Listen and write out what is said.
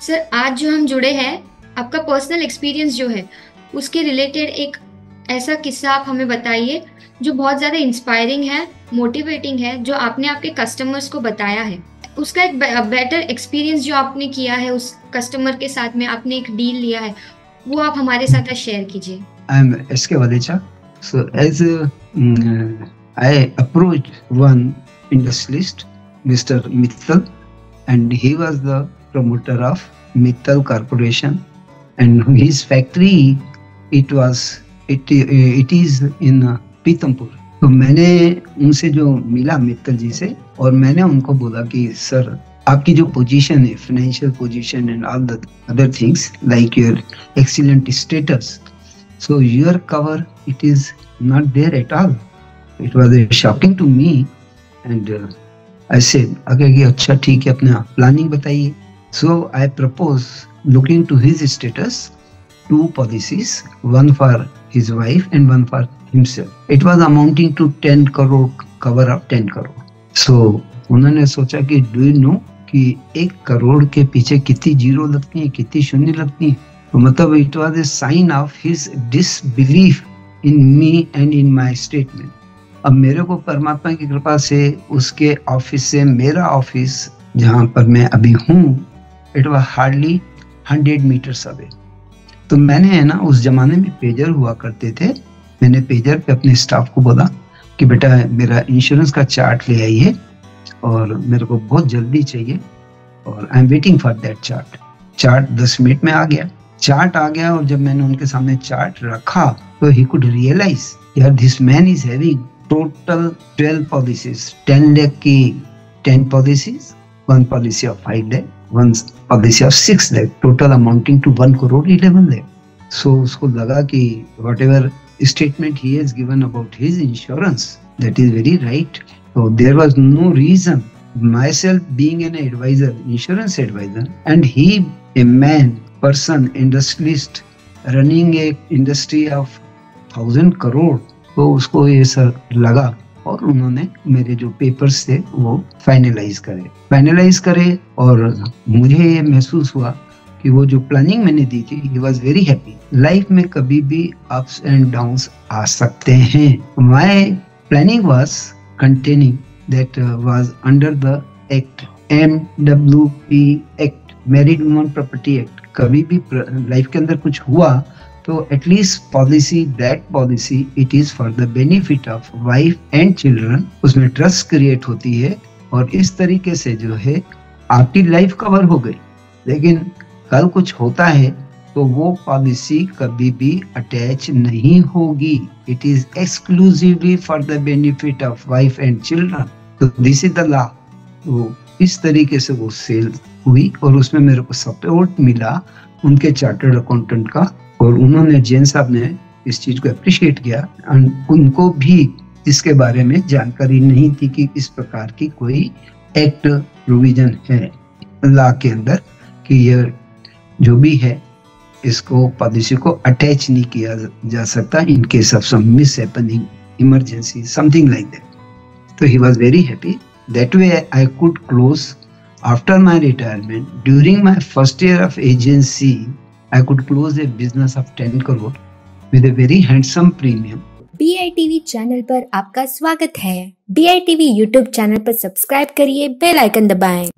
Sir आज जो हम जुड़े हैं, आपका पर्सनल एक्सपीरियंस जो है उसके रिलेटेड एक ऐसा किस्सा आप हमें बताइए जो बहुत ज़्यादा इंस्पायरिंग है, मोटिवेटिंग है, जो आपने आपके कस्टमर्स को बताया है। उसका एक बेटर एक्सपीरियंस जो आपने किया है उस कस्टमर के साथ में, आपने एक डील लिया है, वो आप हमारे साथ शेयर कीजिए। I am SK Valecha. So as I approached one industrialist, Mr. Mittal, and he was the promoter of Mittal Corporation, and his factory it is in Pithampur. तो मैंने उनसे जो मिला मित्तल जी से, और मैंने उनको बोला कि सर आपकी जो पोजीशन है, financial position and all the other things like your excellent status, so your cover it is not there at all. It was shocking to me, and I said okay कि अच्छा ठीक है, अपना planning बताइए। So I propose looking to his status 2 policies, one for his wife and one for himself. It was amounting to 10 crore cover of 10 crore. So उन्होंने सोचा कि do you know कि 1 करोड़ के पीछे कितनी जीरो लगती है, कितनी शून्य लगती है। तो मतलब it was a sign of his disbelief in me and in my statement. अब मेरे को परमात्मा की कृपा से उसके ऑफिस से मेरा ऑफिस जहाँ पर मैं अभी हूँ, it was hardly 100 meters away. तो मैंने है ना, उस जमाने में पेजर हुआ करते थे, मैंने पेजर पे अपने स्टाफ को बोला कि बेटा मेरा इंश्योरेंस का चार्ट ले आइए और मेरे को बहुत जल्दी चाहिए, और I am waiting for that chart. Chart 10 minute में आ गया, चार्ट आ गया, और जब मैंने उनके सामने चार्ट रखा तो ही कुड रियलाइज यार this man is having total 12 policies, 10 lakh की 10 policies, 1 policy of 5 lakh, 1 policy of 6 lakh, total amounting to 1 crore 11 lakh. So उसको लगा कि whatever statement he has given about his insurance that is very right. So there was no reason, myself being an advisor, insurance advisor, and he a person, industrialist, running a industry of 1000 crore, तो उसको ये सब लगा और उन्होंने मेरे जो papers थे वो फाइनलाइज करे, और मुझे ये महसूस हुआ कि वो जो प्लानिंग मैंने दी थी, he was very happy. Life में कभी भी अप्स एंड डाउन्स आ सकते हैं। My planning was containing that was under the act MWP Act, Married Women Property Act। कभी भी लाइफ के अंदर कुछ हुआ तो at least policy, that policy it is for the benefit of wife and children, उसमें ट्रस्ट क्रिएट होती है, और इस तरीके से जो है आपकी लाइफ कवर हो गई। लेकिन कल कुछ होता है तो वो पॉलिसी कभी भी अटैच नहीं होगी, it is exclusively for the benefit of wife and children. तो दिस इज द लॉ। तो इस तरीके से वो सेल हुई, और उसमें मेरे को सपोर्ट मिला उनके चार्टर्ड अकाउंटेंट का, और उन्होंने, जैन साहब ने इस चीज को अप्रिशिएट किया। उनको भी इसके बारे में जानकारी नहीं थी कि इस प्रकार की कोई एक्ट प्रोविजन है लॉ के अंदर कि ये जो भी है इसको पॉलिसी को अटैच नहीं किया जा सकता in case of some mishappening, emergency, something like that. तो he was very happy. That way I could close after my retirement, during my first year of agency, I could close a business of 10 crore with a very handsome premium. BITV channel पर आपका स्वागत है। BITV YouTube channel पर subscribe करिए, bell icon दबाएं।